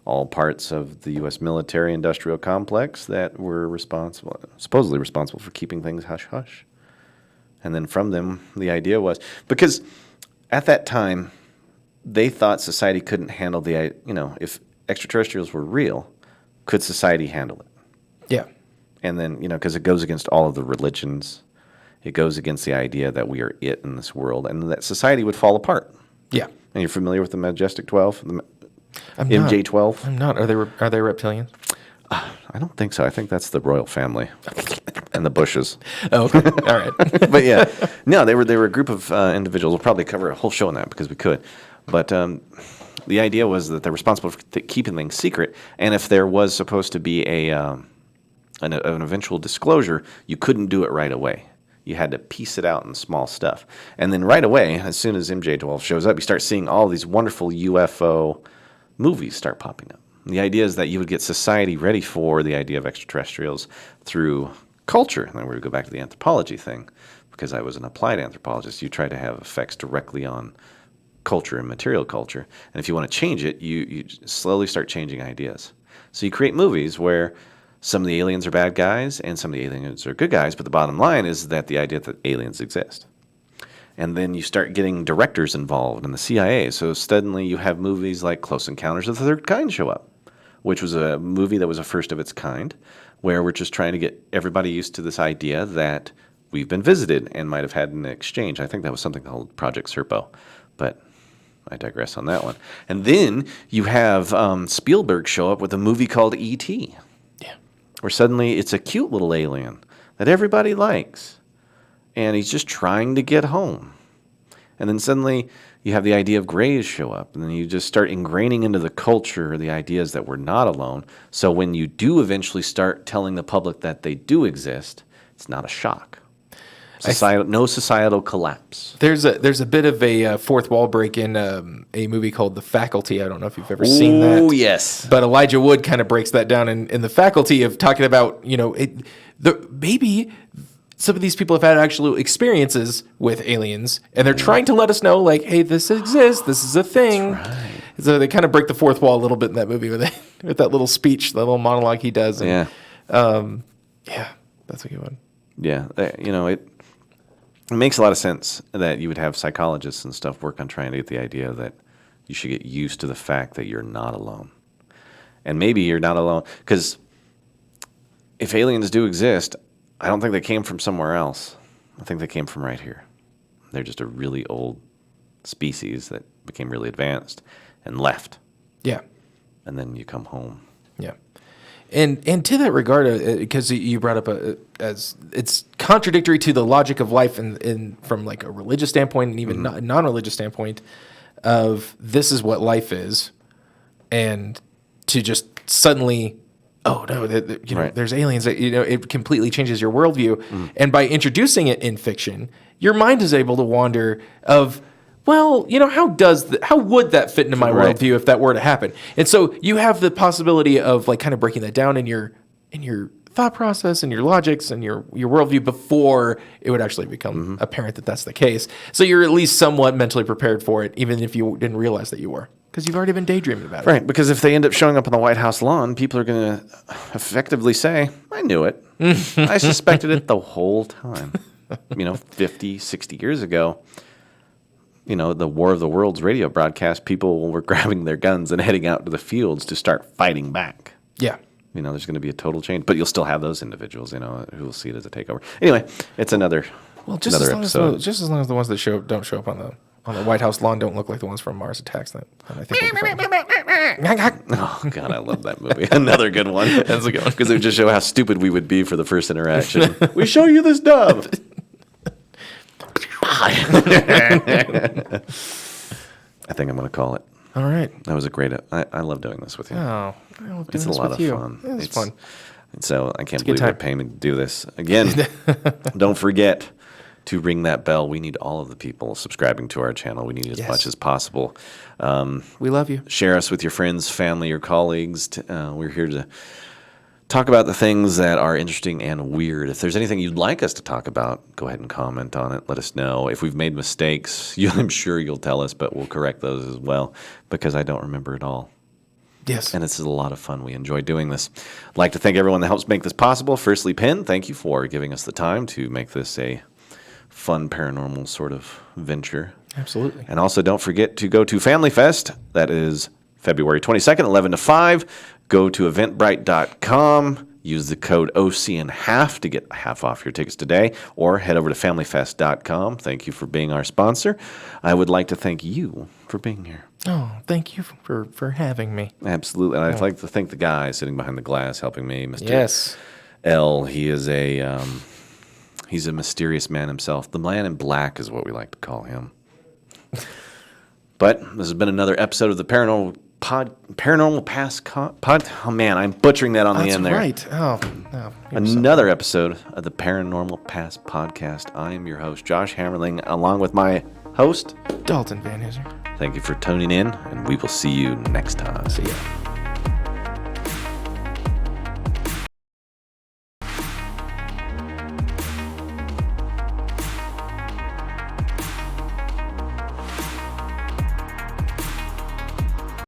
all parts of the U.S. military-industrial complex that were supposedly responsible for keeping things hush-hush. And then from them, the idea was, because at that time, they thought society couldn't handle if extraterrestrials were real, could society handle it? Yeah. And then, because it goes against all of the religions. It goes against the idea that we are it in this world and that society would fall apart. Yeah. And you're familiar with the Majestic 12? I'm MJ-12? I'm not. Are they reptilians? I don't think so. I think that's the royal family and the Bushes. Oh, okay. All right. But yeah, no, they were a group of individuals. We'll probably cover a whole show on that because we could. But the idea was that they're responsible for keeping things secret. And if there was supposed to be an eventual disclosure, you couldn't do it right away. You had to piece it out in small stuff. And then right away, as soon as MJ-12 shows up, you start seeing all these wonderful UFO movies start popping up. The idea is that you would get society ready for the idea of extraterrestrials through culture. And then we would go back to the anthropology thing. Because I was an applied anthropologist, you try to have effects directly on culture and material culture. And if you want to change it, you slowly start changing ideas. So you create movies where some of the aliens are bad guys and some of the aliens are good guys. But the bottom line is that the idea that aliens exist. And then you start getting directors involved in the CIA. So suddenly you have movies like Close Encounters of the Third Kind show up, which was a movie that was a first of its kind, where we're just trying to get everybody used to this idea that we've been visited and might have had an exchange. I think that was something called Project Serpo, but I digress on that one. And then you have Spielberg show up with a movie called E.T., where suddenly it's a cute little alien that everybody likes. And he's just trying to get home. And then suddenly you have the idea of grays show up. And then you just start ingraining into the culture the ideas that we're not alone. So when you do eventually start telling the public that they do exist, it's not a shock. No societal collapse. There's a bit of a fourth wall break in a movie called The Faculty. I don't know if you've ever seen that. Oh, yes. But Elijah Wood kind of breaks that down in The Faculty of talking about, maybe some of these people have had actual experiences with aliens, and they're trying to let us know, like, hey, this exists, this is a thing. That's right. So they kind of break the fourth wall a little bit in that movie with that little speech, that little monologue he does. And, that's a good one. Yeah, it makes a lot of sense that you would have psychologists and stuff work on trying to get the idea that you should get used to the fact that you're not alone. And maybe you're not alone, because if aliens do exist, I don't think they came from somewhere else. I think they came from right here. They're just a really old species that became really advanced and left. Yeah. And then you come home. Yeah. And to that regard, because you brought up as it's contradictory to the logic of life in from like a religious standpoint and even non-religious standpoint of this is what life is, and to just suddenly, oh no, there's aliens. It completely changes your worldview. And by introducing it in fiction, your mind is able to wander of, well, how would that fit into my worldview if that were to happen? And so you have the possibility of like kind of breaking that down in your thought process and your logics and your worldview before it would actually become apparent that that's the case. So you're at least somewhat mentally prepared for it, even if you didn't realize that you were, because you've already been daydreaming about it. Right, because if they end up showing up on the White House lawn, people are going to effectively say, I knew it. I suspected it the whole time. 50, 60 years ago, the War of the Worlds radio broadcast, people were grabbing their guns and heading out to the fields to start fighting back. Yeah. There's going to be a total change, but you'll still have those individuals, who will see it as a takeover. Anyway, it's another episode. Just as long as the ones that don't show up on the White House lawn don't look like the ones from Mars Attacks, then I think we'll be fine. Oh, God, I love that movie. Another good one. That's a good one. Because it would just show how stupid we would be for the first interaction. We show you this dove. I think I'm going to call it. All right. That was a great. I love doing this with you. Oh, it's a lot of fun. It's fun. So I can't believe they're paying me to do this again. Don't forget, to ring that bell. We need all of the people subscribing to our channel. We need as much as possible. We love you. Share us with your friends, family, or colleagues. We're here to talk about the things that are interesting and weird. If there's anything you'd like us to talk about, go ahead and comment on it. Let us know. If we've made mistakes, I'm sure you'll tell us, but we'll correct those as well because I don't remember it all. Yes. And this is a lot of fun. We enjoy doing this. I'd like to thank everyone that helps make this possible. Firstly, Penn, thank you for giving us the time to make this a fun paranormal sort of venture. Absolutely. And also don't forget to go to Family Fest. That is February 22nd, 11 to 5. Go to eventbrite.com. Use the code OCN half to get half off your tickets today, or head over to familyfest.com. Thank you for being our sponsor. I would like to thank you for being here. Oh, thank you for having me. Absolutely. And I'd like to thank the guy sitting behind the glass helping me, Mr. Yes. L. He is he's a mysterious man himself. The man in black is what we like to call him. But this has been another episode of the Paranormal Pass oh man, I'm butchering that on the end there. That's right. Oh, no. Another episode of the Paranormal Pass podcast. I am your host, Josh Hammerling, along with my host, Dalton Van Hooser. Thank you for tuning in, and we will see you next time. See ya.